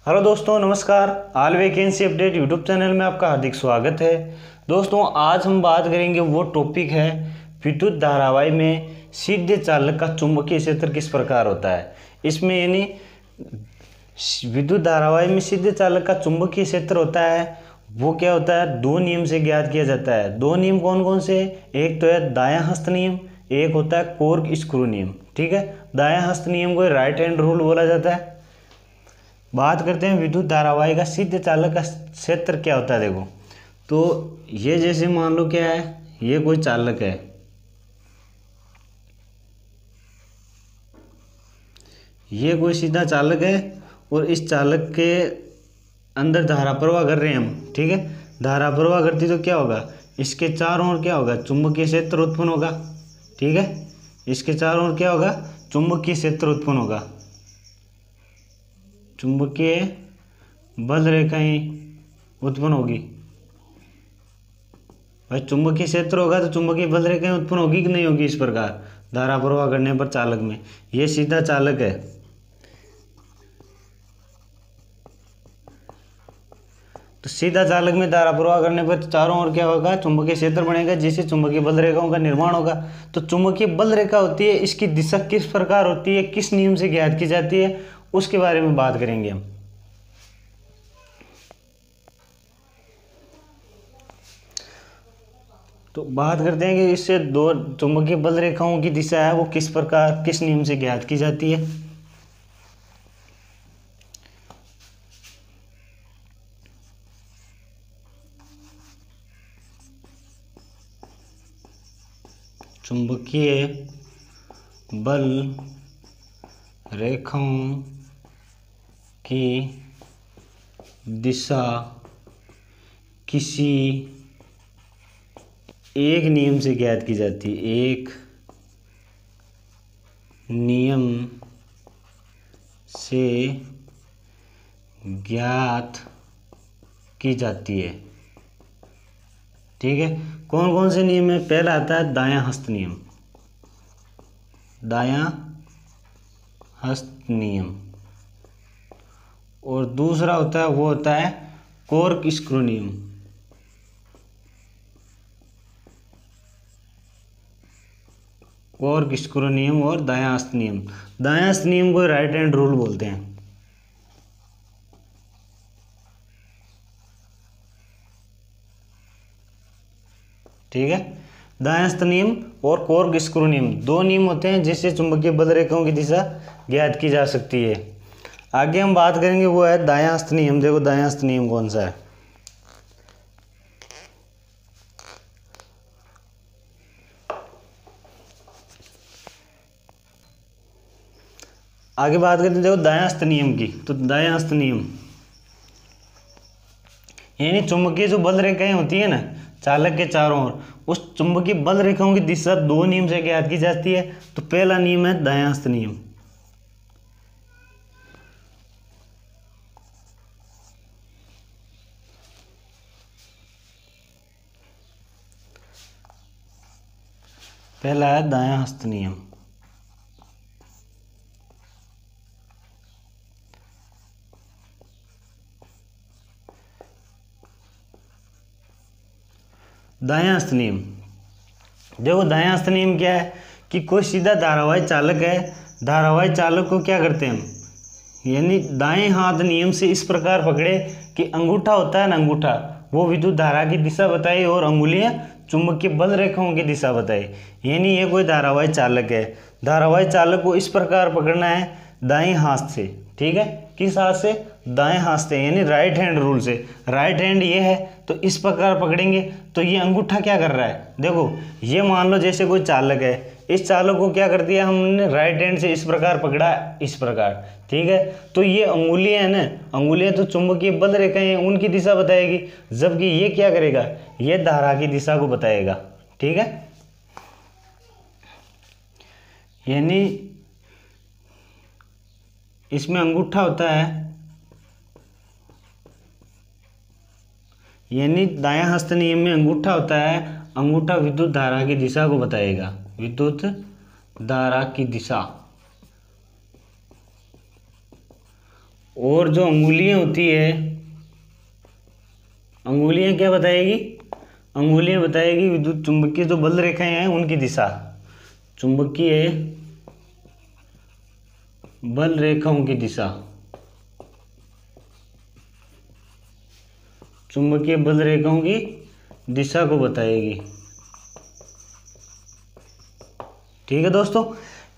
Hello दोस्तों, नमस्कार। All vacancy update YouTube channel में आपका हार्दिक स्वागत है। दोस्तों, आज हम बात करेंगे वो टॉपिक है विद्युत धारावाही में सीधे चालक का चुंबकीय क्षेत्र किस प्रकार होता है। इसमें यानी विद्युत धारावाही में सीधे चालक का चुंबकीय क्षेत्र होता है वो क्या होता है, दो नियम से ज्ञात किया जाता है। दो नियम कौन कौन से? एक तो है दायां हस्त नियम, एक होता है कोर्क स्क्रू नियम। ठीक है, दायां हस्त नियम को राइट हैंड रूल बोला जाता है। बात करते हैं विद्युत धारावाही का सीधे चालक का क्षेत्र क्या होता है। देखो, तो ये जैसे मान लो क्या है, ये कोई चालक है, ये कोई सीधा चालक है और इस चालक के अंदर धारा प्रवाह कर रहे हैं हम। ठीक है, धारा प्रवाह करती तो क्या होगा, इसके चारों ओर क्या होगा, चुंबकीय क्षेत्र उत्पन्न होगा। ठीक है, इसके चारों ओर क्या होगा, चुंबकीय क्षेत्र उत्पन्न होगा। चुंबकीय बल रेखाएं उत्पन्न होगी। भाई चुंबकीय क्षेत्र होगा तो चुंबकीय बल रेखाएं उत्पन्न होगी कि नहीं होगी। इस प्रकार धारा प्रवाह करने पर चालक में, ये सीधा चालक है। तो सीधा चालक में धारा प्रवाह करने पर चारों ओर क्या होगा, चुंबकीय क्षेत्र बनेगा जिससे चुंबकीय बल रेखाओं का निर्माण होगा। तो चुंबकीय बल रेखा होती है, इसकी दिशा किस प्रकार होती है, किस नियम से ज्ञात की जाती है, उसके बारे में बात करेंगे हम। तो बात करते हैं कि इससे दो चुंबकीय बल रेखाओं की दिशा है वो किस प्रकार, किस नियम से ज्ञात की जाती है। चुंबकीय बल रेखाओं की दिशा किसी एक नियम से ज्ञात की जाती है, एक नियम से ज्ञात की जाती है। ठीक है, कौन कौन से नियम है? पहला आता है दायां हस्त नियम, दायां हस्त नियम। और दूसरा होता है वो होता है कोर्क स्क्रू नियम। कोर्क स्क्रू नियम और दायां हस्त नियम। दायां हस्त नियम को राइट हैंड रूल बोलते हैं। ठीक है, दायां हस्त नियम और कोर्क स्क्रू नियम दो नियम होते हैं जिससे चुंबकीय बल रेखाओं की दिशा ज्ञात की जा सकती है। आगे हम बात करेंगे वो है दायां हस्त नियम। देखो दायां हस्त नियम कौन सा है। आगे बात करते हैं देखो दायां हस्त नियम की। तो दायां हस्त नियम यानी चुंबकीय जो बल रेखाएं होती है ना चालक के चारों ओर, उस चुंबकीय बल रेखाओं की दिशा दो नियम से ज्ञात की जाती है। तो पहला नियम है दायां हस्त नियम। पहला है दायां हस्त नियम। दायां हस्त नियम, देखो दायां हस्त नियम क्या है कि कोई सीधा धारावाही चालक है, धारावाही चालक को क्या करते हैं हम, यानी दाएं हाथ नियम से इस प्रकार पकड़े कि अंगूठा होता है ना, अंगूठा वो विद्युत धारा की दिशा बताए और अंगुलियां चुंबकीय बल रेखाओं की दिशा बताए। यानी ये कोई धारावाही चालक है, धारावाही चालक को इस प्रकार पकड़ना है दाएं हाथ से। ठीक है, किस हाथ से? दाएं हाथ से, यानी राइट हैंड रूल से। राइट हैंड ये है तो इस प्रकार पकड़ेंगे तो ये अंगूठा क्या कर रहा है, देखो ये मान लो जैसे कोई चालक है, इस चालक को क्या कर दिया हमने, राइट हैंड से इस प्रकार पकड़ा, इस प्रकार। ठीक है, तो ये अंगुलियां है ना, अंगुलियां तो चुंबकीय बल रेखाएं हैं उनकी दिशा बताएगी, जबकि ये क्या करेगा, ये धारा की दिशा को बताएगा। ठीक है, यानी इसमें अंगूठा होता है, यानी दायां हस्त नियम में अंगूठा होता है, अंगूठा विद्युत धारा की दिशा को बताएगा, विद्युत धारा की दिशा। और जो अंगुलियां होती है, अंगुलियां क्या बताएगी? अंगुलियां बताएगी विद्युत चुंबकीय जो बल रेखाएं हैं उनकी दिशा, चुंबकीय बल रेखाओं की दिशा, चुंबकीय बल रेखाओं की दिशा को बताएगी। ठीक है दोस्तों,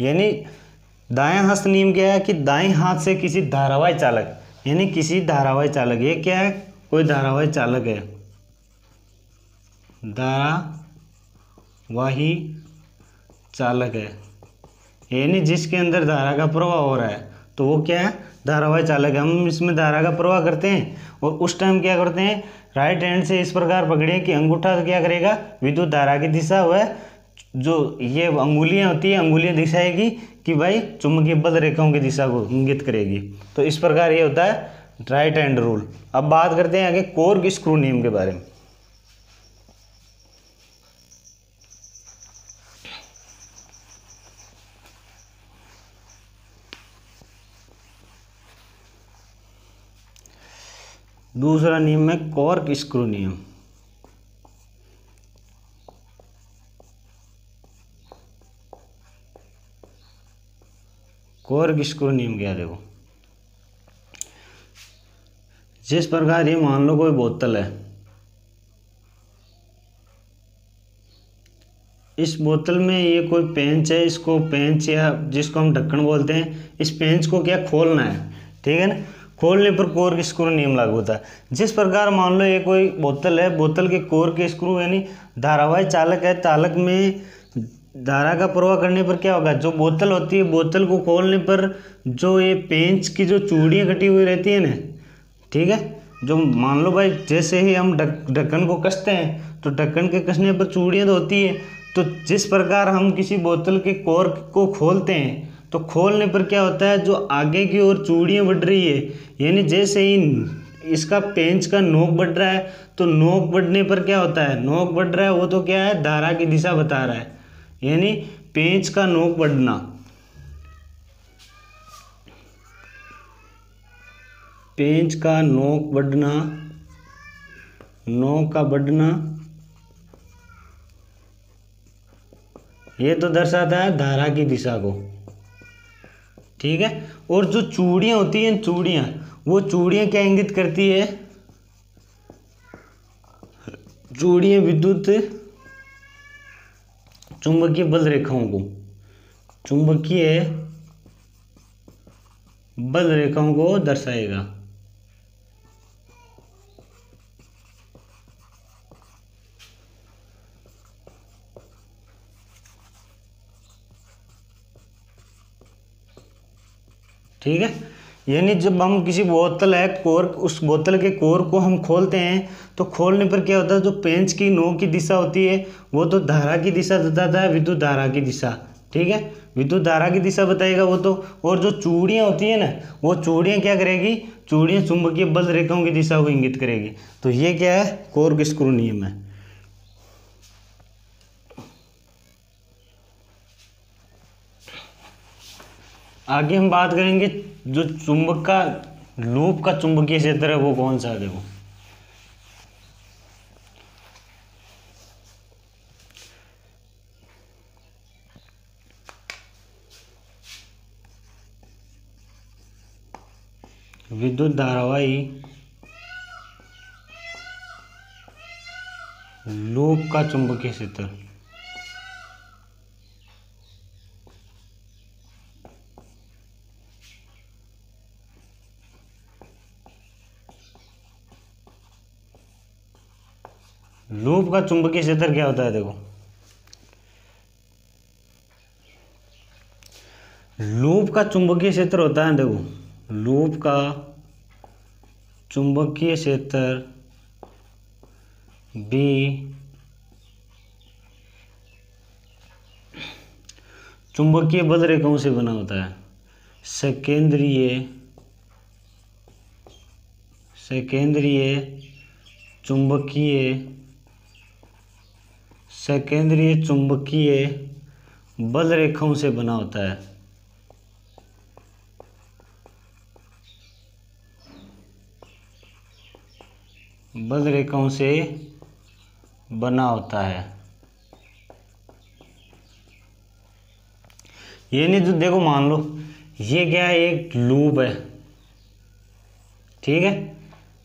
यानी दायां हस्त नियम क्या है कि दाएं हाथ से किसी धारावाही चालक, यानी किसी धारावाही चालक, ये क्या है? कोई धारावाही चालक है, धारावाही चालक है, यानी जिसके अंदर धारा का प्रवाह हो रहा है, तो वो क्या है? धारावाही चालक है। हम इसमें धारा का प्रवाह करते हैं और उस टाइम क्या करते हैं? राइट हैंड से इस प्रकार पकड़े कि अंगूठा क्या करेगा? विद्युत धारा की दिशा वह जो ये अंगुलियां होती है, अंगुलियां दिखाएगी कि भाई चुंबकीय बल रेखाओं की दिशा को इंगित करेगी। तो इस प्रकार ये होता है राइट हैंड रूल। अब बात करते हैं आगे कोर्क स्क्रू नियम के बारे में। दूसरा नियम है कॉर्क स्क्रू नियम। कॉर्क स्क्रू नियम क्या है? देखो, जिस प्रकार ये मान लो कोई बोतल है, इस बोतल में ये कोई पेंच है, इसको पेंच या जिसको हम ढक्कन बोलते हैं, इस पेंच को क्या खोलना है, ठीक है ना? खोलने पर कोर्क स्क्रू नियम लागू होता है। जिस प्रकार मान लो ये कोई बोतल है, बोतल के कोर्क स्क्रू यानी धारावाही चालक है, चालक में धारा का प्रवाह करने पर क्या होगा? जो बोतल होती है, बोतल को खोलने पर जो ये पेंच की जो चूड़ियाँ कटी हुई रहती है ना, ठीक है, जो मान लो भाई जैसे ही हम ढक्कन को कसते हैं तो ढक्कन के कसने पर चूड़ियाँ तो होती है, तो जिस प्रकार हम किसी बोतल के कॉर्क को खोलते हैं तो खोलने पर क्या होता है? जो आगे की ओर चूड़ियाँ बढ़ रही है, यानी जैसे ही इसका पेंच का नोक बढ़ रहा है, तो नोक बढ़ने पर क्या होता है? नोक बढ़ रहा है वो तो क्या है? धारा की दिशा बता रहा है, यानी पेंच का नोक बढ़ना, पेंच का नोक बढ़ना, नोक का बढ़ना, ये तो दर्शाता है धारा की दिशा को, ठीक है। और जो चूड़ियाँ होती हैं, चूड़ियाँ, वो चूड़ियाँ क्या इंगित करती है? चूड़ियाँ विद्युत चुंबकीय बल रेखाओं को, चुंबकीय बल रेखाओं को दर्शाएगा। ठीक है, यानी जब हम किसी बोतल है कोर्क, उस बोतल के कोर्क को हम खोलते हैं तो खोलने पर क्या होता है? जो पेंच की नोक की दिशा होती है वो तो धारा की दिशा बताता है, विद्युत धारा की दिशा, ठीक है, विद्युत धारा की दिशा बताएगा वो तो। और जो चूड़ियाँ होती है ना, वो चूड़ियाँ क्या करेगी? चूड़ियाँ चुंबकीय बल रेखाओं की दिशा को इंगित करेगी। तो ये क्या है? कॉर्क स्क्रू नियम है। आगे हम बात करेंगे जो चुंबक का लूप का चुंबकीय क्षेत्र है वो कौन सा है? देखो, विद्युत धारावाही लूप का चुंबकीय क्षेत्र, लूप का चुंबकीय क्षेत्र क्या होता है? देखो, लूप का चुंबकीय क्षेत्र होता है, देखो, लूप का चुंबकीय क्षेत्र B चुंबकीय बल रेखाओं से बना होता है। सकेंद्रीय चुंबकीय बल रेखाओं से बना होता है। बल रेखाओं से बना होता है। ये नहीं तो देखो मान लो ये क्या है, एक लूप है, ठीक है,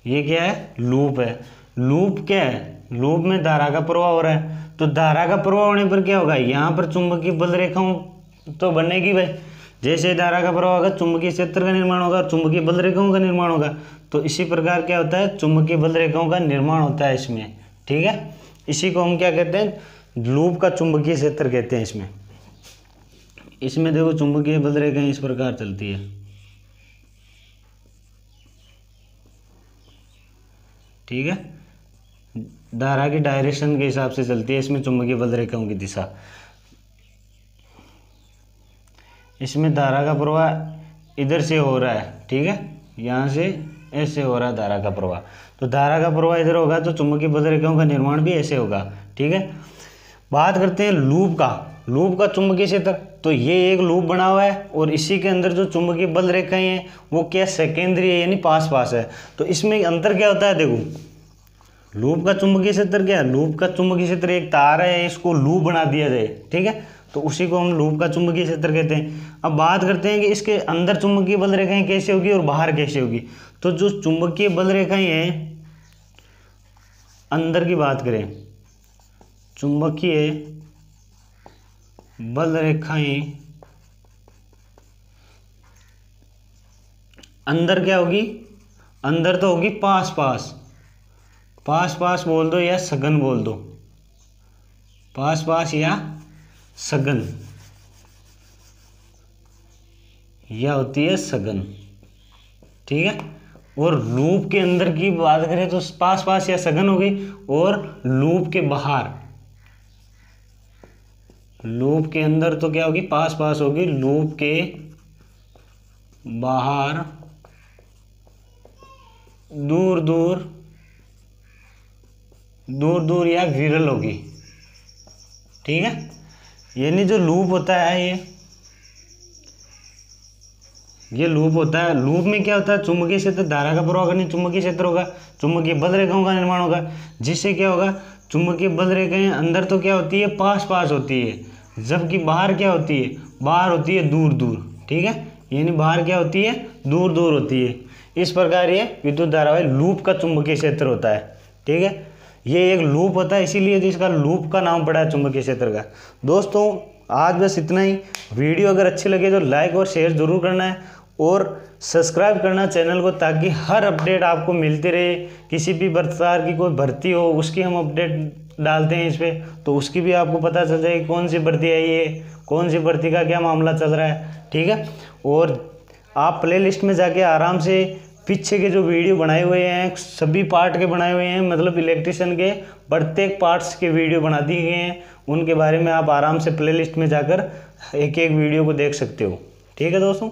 ये क्या है, लूप है। लूप क्या है, लूप में धारा का प्रवाह हो रहा है, तो धारा का प्रवाह होने पर क्या होगा, यहाँ पर चुंबकीय बल रेखाओं तो बनेगी भाई। जैसे धारा का प्रवाह होगा चुंबकीय क्षेत्र का निर्माण होगा, चुंबकीय बल रेखाओं का निर्माण होगा। तो इसी प्रकार क्या होता है, चुंबकीय बल रेखाओं का निर्माण होता है इसमें, ठीक है। इसी को हम क्या कहते हैं, लूप का चुंबकीय क्षेत्र कहते हैं इसमें। इसमें देखो चुंबकीय बल रेखाएं इस प्रकार चलती है, ठीक है, धारा की डायरेक्शन के हिसाब से चलती है इसमें चुंबकीय बल रेखाओं की दिशा। इसमें धारा का प्रवाह इधर से हो रहा है, ठीक है, यहाँ से ऐसे हो रहा है धारा का प्रवाह। तो धारा का प्रवाह इधर होगा तो चुंबकीय बल रेखाओं का निर्माण भी ऐसे होगा, ठीक है। बात करते हैं लूप का। लूप का चुंबकीय क्षेत्र, तो ये एक लूप बना हुआ है और इसी के अंदर जो चुंबकीय बल रेखाएं हैं वो क्या सेकेंडरी है, यानी पास पास है। तो इसमें अंतर क्या होता है, देखो लूप का चुंबकीय क्षेत्र क्या है, लूप का चुंबकीय क्षेत्र एक तार है, इसको लूप बना दिया जाए, ठीक है, तो उसी को हम लूप का चुंबकीय क्षेत्र कहते हैं। अब बात करते हैं कि इसके अंदर चुंबकीय बल रेखाएं कैसे होगी और बाहर कैसे होगी। तो जो चुंबकीय बल रेखाएं हैं अंदर की बात करें, चुंबकीय बल रेखाएं अंदर क्या होगी, अंदर तो होगी पास पास, पास पास बोल दो या सघन बोल दो, पास पास या सघन, यह होती है सघन, ठीक है। और लूप के अंदर की बात करें तो पास पास या सघन हो गई, और लूप के बाहर, लूप के अंदर तो क्या होगी, पास पास होगी, लूप के बाहर दूर दूर, दूर दूर या विरल होगी, ठीक है। यानी जो लूप होता है ये लूप होता है। लूप में क्या होता है, चुंबकीय क्षेत्र, धारा का प्रवाह करने चुंबकीय क्षेत्र होगा, चुंबकीय बल रेखाओं का निर्माण होगा, जिससे क्या होगा, चुंबकीय बल रेखाएं अंदर तो क्या होती है, पास पास होती है, जबकि बाहर क्या होती है, बाहर होती है दूर दूर, ठीक है, यानी बाहर क्या होती है, दूर दूर होती है। इस प्रकार ये विद्युत धारावाही लूप का चुंबकीय क्षेत्र होता है, ठीक है। ये एक लूप होता है, इसीलिए इसका लूप का नाम पड़ा है चुंबकीय क्षेत्र का। दोस्तों आज बस इतना ही। वीडियो अगर अच्छी लगे तो लाइक और शेयर जरूर करना है और सब्सक्राइब करना चैनल को, ताकि हर अपडेट आपको मिलती रहे। किसी भी प्रकार की कोई भर्ती हो उसकी हम अपडेट डालते हैं इस पर, तो उसकी भी आपको पता चल जाएगी कौन सी भर्ती आई है, कौन सी भर्ती का क्या मामला चल रहा है, ठीक है। और आप प्लेलिस्ट में जाके आराम से पीछे के जो वीडियो बनाए हुए हैं, सभी पार्ट के बनाए हुए हैं, मतलब इलेक्ट्रिशियन के प्रत्येक पार्ट्स के वीडियो बना दिए गए हैं, उनके बारे में आप आराम से प्लेलिस्ट में जाकर एक एक वीडियो को देख सकते हो, ठीक है दोस्तों।